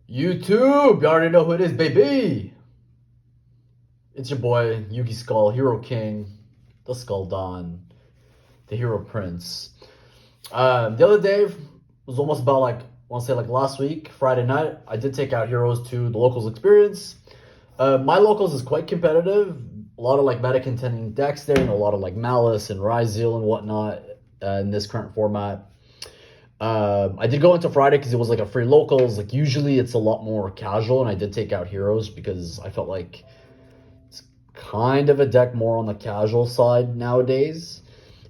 YouTube, you already know who it is, baby. It's your boy, Yugi Skull, Hero King, the Skull Don, the Hero Prince. The other day was almost about I want to say last week, Friday night. I did take out heroes to the locals experience. My locals is quite competitive. A lot of meta contending decks there, and a lot of Malice and Ryzeal and whatnot in this current format. I did go into Friday because it was a free locals. Usually it's a lot more casual, and I did take out heroes because I felt like it's kind of a deck more on the casual side nowadays.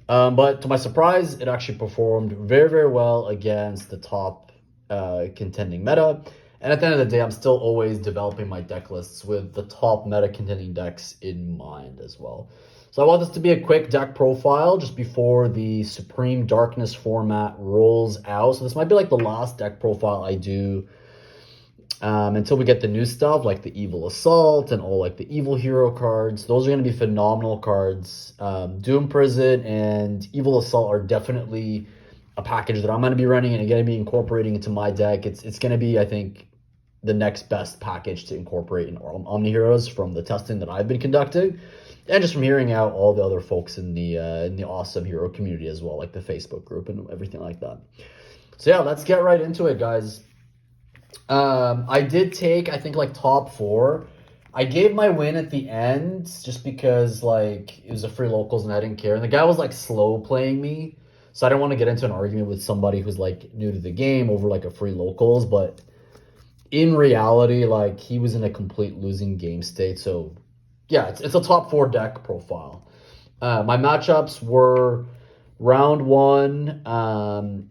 But to my surprise, it actually performed very, very well against the top contending meta. And at the end of the day, I'm still always developing my deck lists with the top meta contending decks in mind as well. So I want this to be a quick deck profile just before the Supreme Darkness format rolls out. So this might be the last deck profile I do until we get the new stuff, like the Evil Assault and all the Evil Hero cards. Those are going to be phenomenal cards. Doom Prison and Evil Assault are definitely a package that I'm going to be running and going to be incorporating into my deck. It's going to be, I think, the next best package to incorporate in Omni Heroes from the testing that I've been conducting, and just from hearing out all the other folks in the awesome hero community as well, like the Facebook group and everything like that. So yeah, let's get right into it, guys. I did take, I think, top 4. I gave my win at the end just because it was a free locals and I didn't care. And the guy was slow playing me, so I didn't want to get into an argument with somebody who's new to the game over a free locals. But in reality, he was in a complete losing game state. So yeah, it's a top 4 deck profile. My matchups were round 1.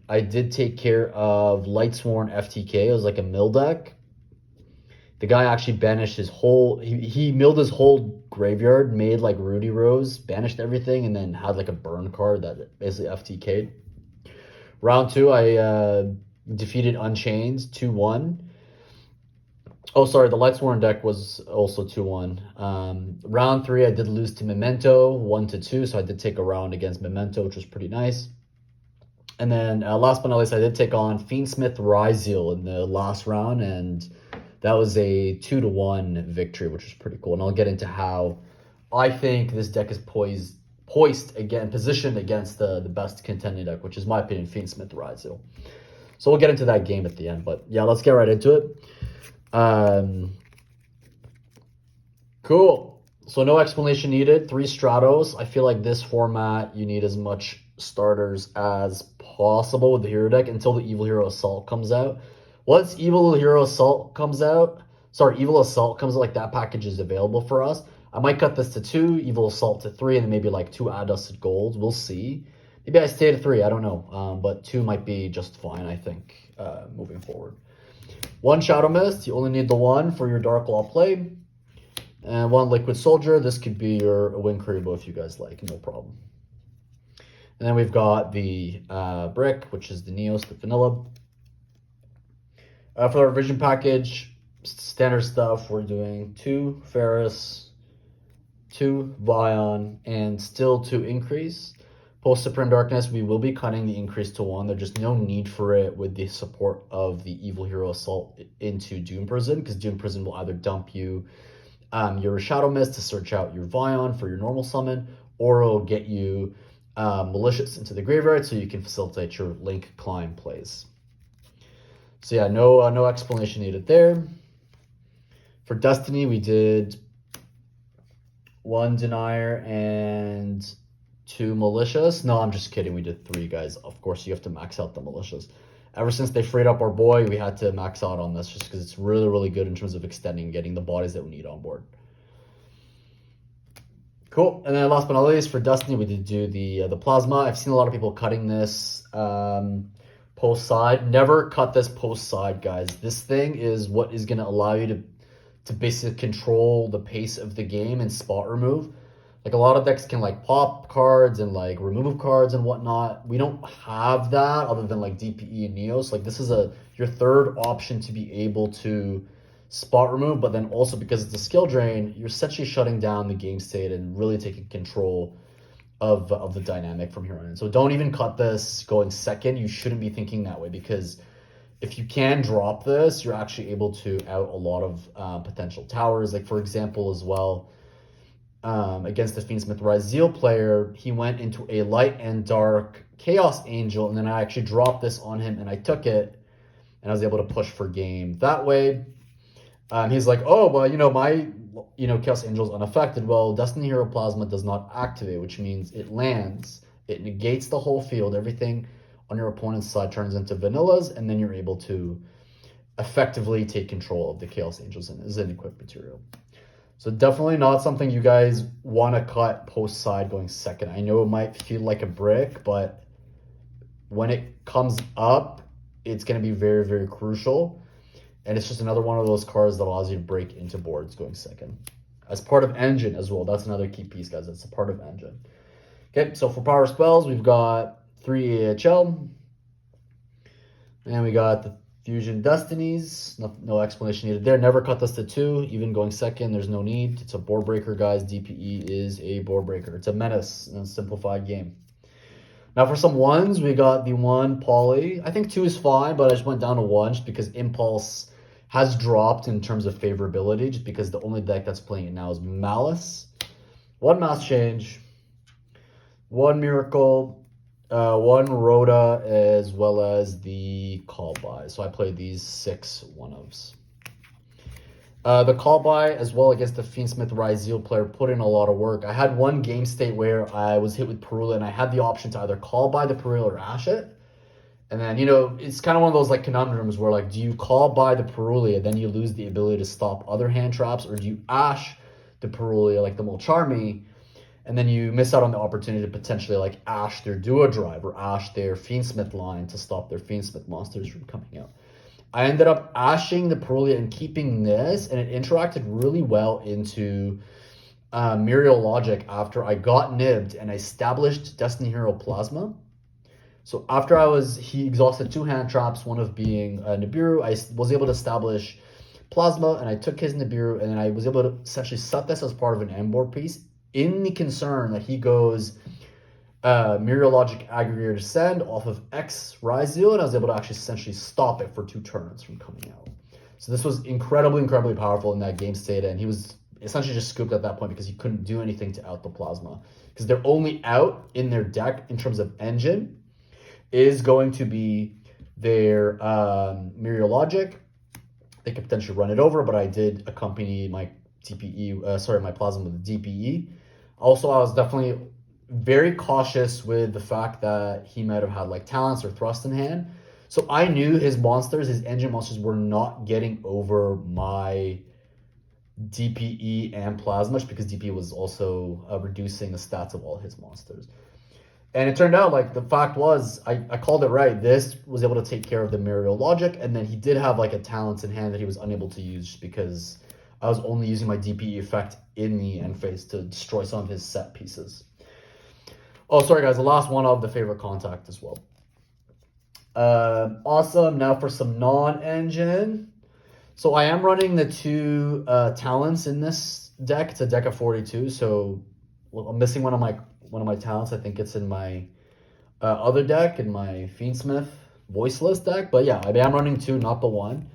I did take care of Lightsworn FTK. It was a mill deck. The guy actually banished his whole... He milled his whole graveyard, made Rudy Rose, banished everything, and then had a burn card that basically FTK'd. Round 2, I defeated Unchained 2-1. Oh, sorry, the Lightsworn deck was also 2-1. Round 3, I did lose to Memento 1-2, so I did take a round against Memento, which was pretty nice. And then last but not least, I did take on fiendsmith Ryzeal in the last round, and that was a 2-1 victory, which was pretty cool. And I'll get into how I think this deck is positioned against the best contending deck, which is, my opinion, fiendsmith Ryzeal. So we'll get into that game at the end, but yeah, let's get right into it. Cool. So no explanation needed. 3 Stratos. I feel like this format, you need as much starters as possible with the hero deck until the Evil Hero Assault comes out. Once Evil Assault comes out, that package is available for us. I might cut this to 2, Evil Assault to 3, and then maybe 2 Adusted Golds. We'll see. Maybe I stay to 3. I don't know. But 2 might be just fine, I think, moving forward. 1 Shadow Mist, you only need the 1 for your Dark Law play. And 1 Liquid Soldier, this could be your Win Kuriboh if you guys like, no problem. And then we've got the Brick, which is the Neos, the vanilla. For our Vision package, standard stuff, we're doing 2 Ferris, 2 Vion, and still 2 Increase. Post Supreme Darkness, we will be cutting the increase to 1. There's just no need for it with the support of the Evil Hero Assault into Doom Prison, because Doom Prison will either dump you your Shadow Mist to search out your Vion for your normal summon, or it'll get you Malicious into the graveyard so you can facilitate your Link Climb plays. So yeah, no explanation needed there. For Destiny, we did 1 Denier and 2 Malicious. No, I'm just kidding. We did 3, guys. Of course, you have to max out the Malicious. Ever since they freed up our boy, we had to max out on this just because it's really, really good in terms of extending and getting the bodies that we need on board. Cool. And then last but not least, for Destiny, we did do the Plasma. I've seen a lot of people cutting this post side. Never cut this post side, guys. This thing is what is going to allow you to basically control the pace of the game and spot remove. A lot of decks can pop cards and remove cards and whatnot. We don't have that other than DPE and Neos. This is your third option to be able to spot remove, but then also because it's a skill drain, you're essentially shutting down the game state and really taking control of the dynamic from here on in. So don't even cut this going second. You shouldn't be thinking that way, because if you can drop this, you're actually able to out a lot of potential towers. Like, for example, as well, against the fiendsmith Ryzeal player, he went into a light and dark Chaos Angel, and then I actually dropped this on him, and I took it, and I was able to push for game that way. He's like, oh, well, my Chaos Angel is unaffected. Well, Destiny Hero Plasma does not activate, which means it lands. It negates the whole field. Everything on your opponent's side turns into vanillas, and then you're able to effectively take control of the Chaos Angels as an equipped material. So definitely not something you guys want to cut post side going second. I know it might feel like a brick, but when it comes up, it's going to be very, very crucial. And it's just another one of those cards that allows you to break into boards going second. As part of engine as well. That's another key piece, guys. It's a part of engine. Okay, so for power spells, we've got 3 AHL. And we got the Fusion Destinies. No explanation needed there. Never cut this to 2. Even going second, there's no need. It's a board breaker, guys. DPE is a board breaker. It's a menace in a simplified game. Now for some 1s, we got the 1 Poly. I think 2 is fine, but I just went down to 1 just because Impulse has dropped in terms of favorability, just because the only deck that's playing it now is Malice. 1 Mass Change, 1 Miracle, 1 Rhoda, as well as the Call By. So I played these 6 1-ofs. The Call By, as well against the fiendsmith Ryzeal player, put in a lot of work. I had one game state where I was hit with Perula, and I had the option to either Call By the Perula or Ash it. And then, it's kind of one of those conundrums where do you Call By the Perula, then you lose the ability to stop other hand traps, or do you Ash the Perula like the Molcharmi, and then you miss out on the opportunity to potentially Ash their Duo Drive or Ash their Fiendsmith line to stop their Fiendsmith monsters from coming out. I ended up Ashing the Perula and keeping this, and it interacted really well into Muriel Logic after I got nibbed and I established Destiny Hero Plasma. So after he exhausted 2 hand traps, one of being Nibiru, I was able to establish Plasma, and I took his Nibiru, and then I was able to essentially set this as part of an end board piece in the concern that he goes Muriel Logic Aggregator Descend off of X Ryzeal, and I was able to actually essentially stop it for 2 turns from coming out. So this was incredibly, incredibly powerful in that game state, and he was essentially just scooped at that point because he couldn't do anything to out the Plasma. Because they're only out in their deck in terms of engine is going to be their Muriel Logic. They could potentially run it over, but I did accompany my my Plasma with the DPE. Also, I was definitely very cautious with the fact that he might have had talents or thrust in hand. So I knew his engine monsters were not getting over my DPE and Plasma, just because DPE was also reducing the stats of all his monsters. And it turned out the fact was I called it right. This was able to take care of the Muriel Logic, and then he did have a talents in hand that he was unable to use just because I was only using my DPE effect in the end phase to destroy some of his set pieces. Oh, sorry guys, the last one of the favorite contact as well. Awesome. Now for some non-engine. So I am running the 2 talents in this deck. It's a deck of 42. So I'm missing one of my talents. I think it's in my other deck, in my Fiendsmith Voiceless deck. But yeah, I am running 2, not the 1.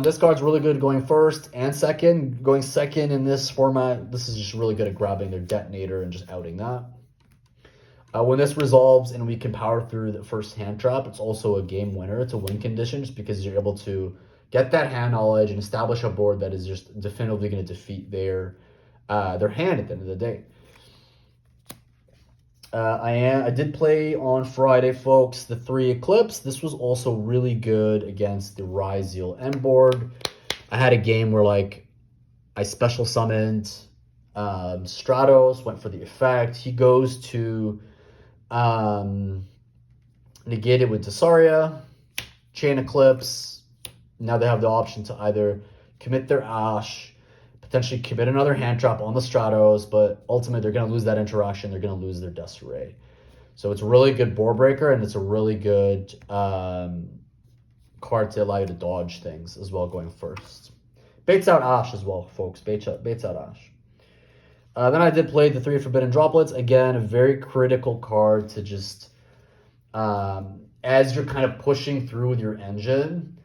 This card's really good going first and second. Going second in this format, this is just really good at grabbing their detonator and just outing that. When this resolves and we can power through the first hand trap, it's also a game winner. It's a win condition just because you're able to get that hand knowledge and establish a board that is just definitively going to defeat their hand at the end of the day. I did play on Friday, folks, the 3 Eclipse. This was also really good against the Ryzeal end board. I had a game where I special summoned Stratos, went for the effect. He goes to negate it with Tesaria, Chain Eclipse. Now they have the option to either commit their Ash, potentially commit another hand trap on the Stratos, but ultimately they're going to lose that interaction. They're going to lose their Desiree. So it's a really good board breaker, and it's a really good card to allow you to dodge things as well going first. Baits out Ash as well, folks. Baits out Ash. Then I did play the 3 Forbidden Droplets. Again, a very critical card to just as you're kind of pushing through with your engine,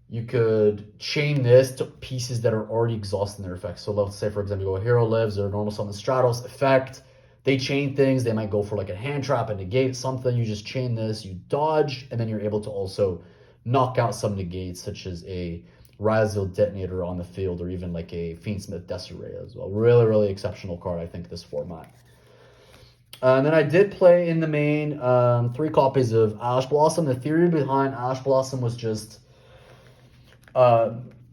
you could chain this to pieces that are already exhausting their effects. So let's say, for example, you go Hero Lives or Normal Summon Stratos effect. They chain things. They might go for like a hand trap and negate something. You just chain this, you dodge, and then you're able to also knock out some negates, such as a Ryzeal Detonator on the field, or even like a Fiendsmith Desiree as well. Really, really exceptional card, I think, this format. And then I did play in the main 3 copies of Ash Blossom. The theory behind Ash Blossom was just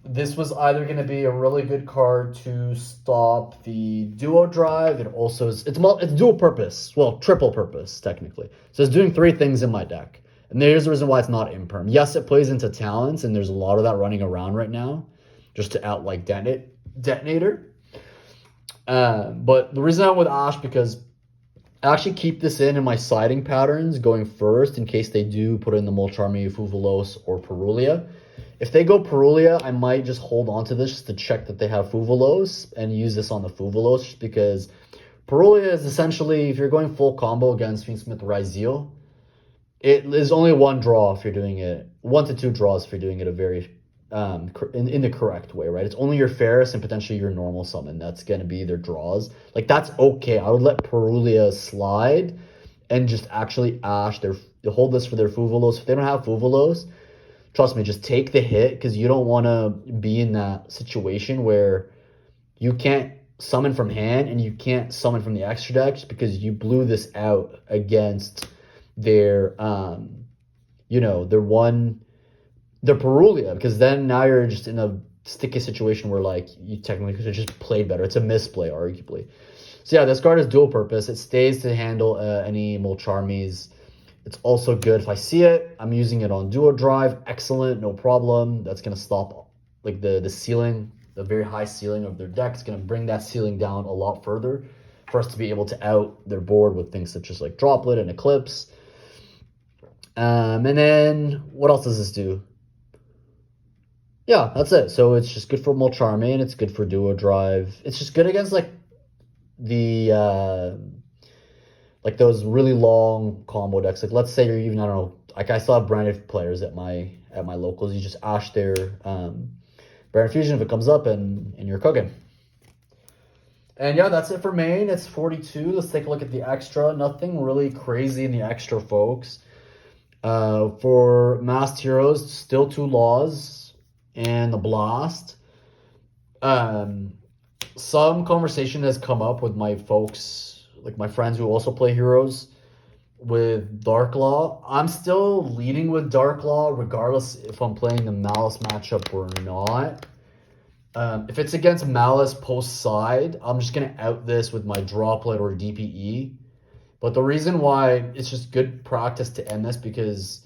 this was either going to be a really good card to stop the duo drive. It also is it's dual purpose, well, triple purpose technically. So it's doing 3 things in my deck. And there's the reason why it's not imperm. Yes, it plays into talents, and there's a lot of that running around right now, just to out like detonator. But the reason I'm with Ash, because I actually keep this in my siding patterns going first in case they do put in the Molcharmi, Fuvalos, or Perulia. If they go Perulia, I might just hold on to this just to check that they have Fuvalos and use this on the Fuvalos, just because Perulia is essentially, if you're going full combo against Fiendsmith Ryzeal, it is only 1 draw if you're doing it, 1 to 2 draws if you're doing it a very in the correct way, right? It's only your Ferris and potentially your normal summon that's going to be their draws. Like, that's okay. I would let Perulia slide and just actually Ash hold this for their Fuvalos. If they don't have Fuvalos, trust me, just take the hit, because you don't want to be in that situation where you can't summon from hand and you can't summon from the extra deck just because you blew this out against their their Perulia, because then now you're just in a sticky situation where like you technically could have just played better. It's a misplay, arguably. So yeah, this card is dual purpose. It stays to handle any Molcharmis. It's also good if I see it. I'm using it on duo drive. Excellent, no problem. That's gonna stop like the ceiling, the very high ceiling of their deck. It's gonna bring that ceiling down a lot further for us to be able to out their board with things such as like Droplet and Eclipse. And then what else does this do? Yeah, that's it. So it's just good for Molcharmi and it's good for duo drive. It's just good against like the like those really long combo decks. Like let's say you're even, I don't know, like I still have branded players at my locals. You just Ash their Branded Fusion if it comes up and you're cooking. And yeah, that's it for main. It's 42. Let's take a look at the extra. Nothing really crazy in the extra, folks. For Masked Heroes, still 2 laws and the Blast. Some conversation has come up with my folks, like my friends who also play Heroes, with Dark Law. I'm still leading with Dark Law regardless if I'm playing the Malice matchup or not. If it's against Malice post side, I'm just going to out this with my Droplet or DPE. But the reason why it's just good practice to end this, because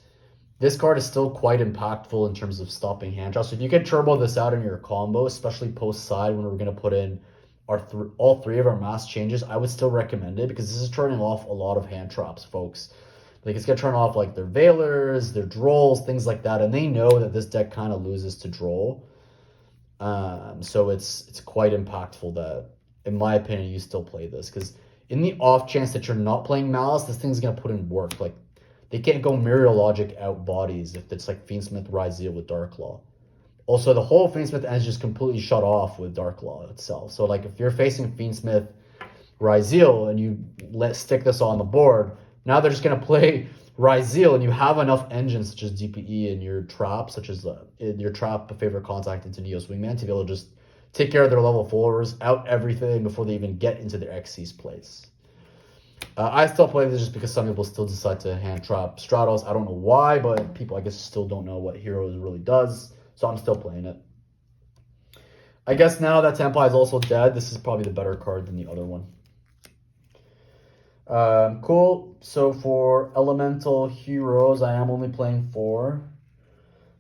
this card is still quite impactful in terms of stopping hand draws. So if you can turbo this out in your combo, especially post side when we're going to put in all 3 of our mass changes, I would still recommend it, because this is turning off a lot of hand traps, folks. Like, it's going to turn off like their Veilers, their Drolls, things like that. And they know that this deck kind of loses to Droll. So it's quite impactful that, in my opinion, you still play this, because in the off chance that you're not playing Malice, this thing's going to put in work. Like, they can't go Mirror Logic out bodies if it's like Fiendsmith Ryzeal with Dark Law. Also, the whole Fiendsmith end is just completely shut off with Dark Law itself. So, like, if you're facing Fiendsmith Ryzeal and you stick this on the board, now they're just going to play Ryzeal, and you have enough engines such as DPE and your trap, such as your trap favorite contact into Neo's Wingman, to be able to just take care of their level 4s, out everything before they even get into their Xyz place. I still play this just because some people still decide to hand trap Stratos. I don't know why, but people, I guess, still don't know what Heroes really does. So I'm still playing it. I guess now that Tempai is also dead, this is probably the better card than the other one. Cool. So for Elemental Heroes, I am only playing 4.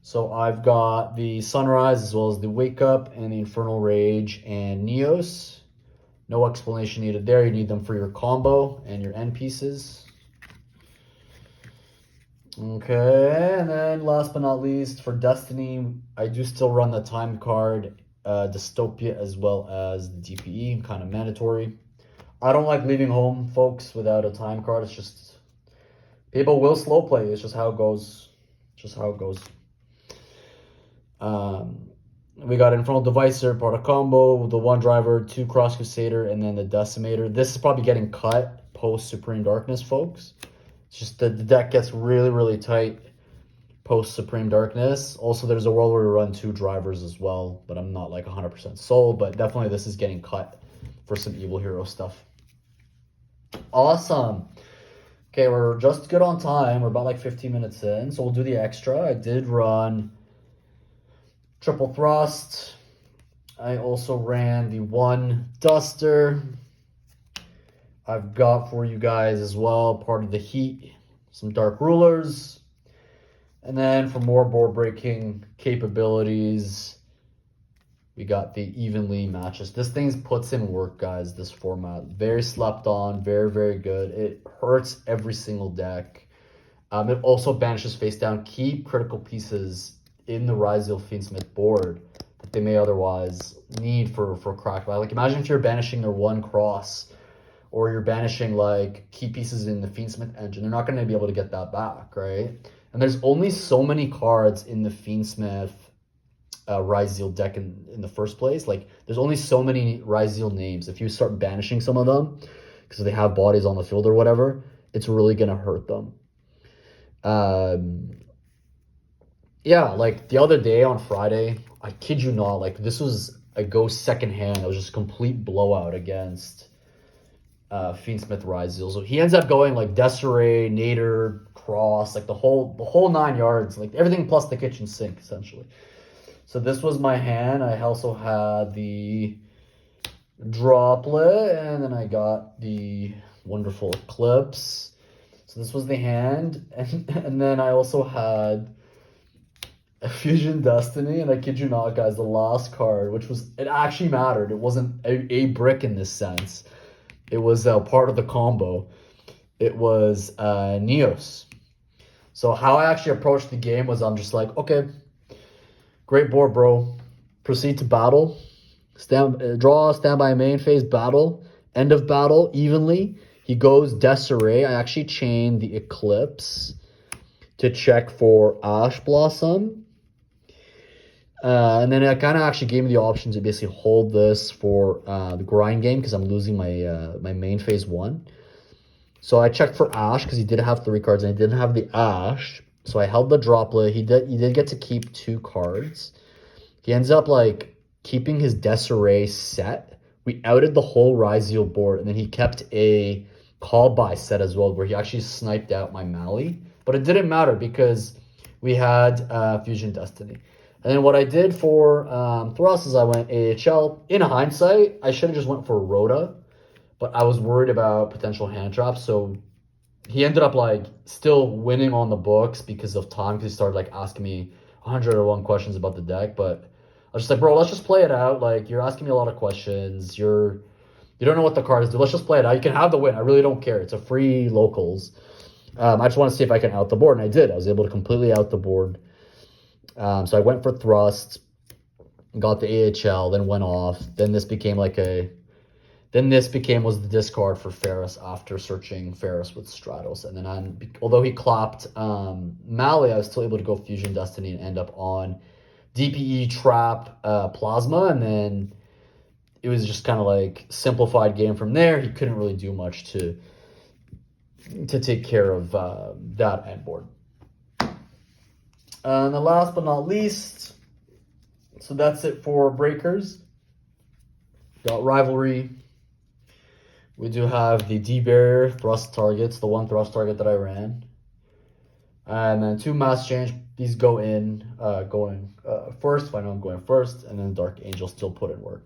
So I've got the Sunrise as well as the Wake Up and the Infernal Rage and Neos. No explanation needed there. You need them for your combo and your end pieces. Okay, and then last but not least, for Destiny, I do still run the time card, Dystopia, as well as the DPE, kind of mandatory. I don't like leaving home, folks, without a time card. It's just People will slow play. It's just how it goes. Just how it goes. We got Infernal Devicer, part of combo, the one driver, 2 Cross Crusader, and then the Decimator. This is probably getting cut post Supreme Darkness, folks. It's just the deck gets really, really tight post Supreme Darkness. Also, there's a world where we run 2 drivers as well, but I'm not like 100% sold. But definitely this is getting cut for some Evil Hero stuff. Awesome. Okay, we're just good on time. We're about like 15 minutes in, so we'll do the extra. I did run Triple Thrust. I also ran the 1 Duster. I've got for you guys as well, part of the Heat, some Dark Rulers. And then for more board breaking capabilities, we got the Evenly matches. This thing puts in work, guys, this format. Very slept on, very, very good. It hurts every single deck. It also banishes face down key critical pieces in the Ryzeal fiendsmith board that they may otherwise need for crack. Like imagine if you're banishing their 1 cross, or you're banishing like key pieces in the fiendsmith engine. They're not going to be able to get that back, right? And there's only so many cards in the fiendsmith Ryzeal deck in the first place. Like there's only so many Ryzeal names. If you start banishing some of them because they have bodies on the field or whatever, it's really going to hurt them. Yeah, like the other day on Friday, I kid you not, like this was a go second hand. It was just a complete blowout against fiendsmith Ryzeal. So he ends up going like Desiree, Nader, Cross, like the whole 9 yards, like everything plus the kitchen sink essentially. So this was my hand. I also had the Droplet, and then I got the wonderful Eclipse. So this was the hand, and then I also had a Fusion Destiny, and I kid you not, guys, the last card, which was, it actually mattered. It wasn't a brick in this sense. It was part of the combo. It was Neos. So how I actually approached the game was I'm just like, okay, great board, bro. Proceed to battle. Draw, stand by main phase, battle. End of battle, evenly. He goes Desiree. I actually chained the Eclipse to check for Ash Blossom. And then it kind of actually gave me the option to basically hold this for the grind game because I'm losing my my main phase 1. So I checked for Ash because he did have 3 cards and he didn't have the Ash. So I held the Droplet. He did get to keep 2 cards. He ends up like keeping his Desiree set. We outed the whole Ryzeal board, and then he kept a call by set as well, where he actually sniped out my Mali. But it didn't matter because we had Fusion Destiny. And then what I did for Thrust is I went AHL. In hindsight, I should have just went for Rhoda, but I was worried about potential hand traps. So he ended up like still winning on the books because of time, because he started like asking me 101 questions about the deck. But I was just like, bro, let's just play it out. Like, you're asking me a lot of questions. You don't know what the cards do. Let's just play it out. You can have the win. I really don't care. It's a free locals. I just want to see if I can out the board, and I did. I was able to completely out the board. So I went for Thrust, got the AHL, then went off. Then this became was the discard for Ferris after searching Ferris with Stratos. And then although he clapped Mali, I was still able to go Fusion Destiny and end up on DPE Trap Plasma. And then it was just kind of like simplified game from there. He couldn't really do much to take care of that end board. And then last but not least, so that's it for breakers. Got Rivalry. We do have the D-Barrier thrust targets, the 1 thrust target that I ran. And then 2 Mass Change. These go in, going first. I know I'm going first. And then Dark Angel still put in work.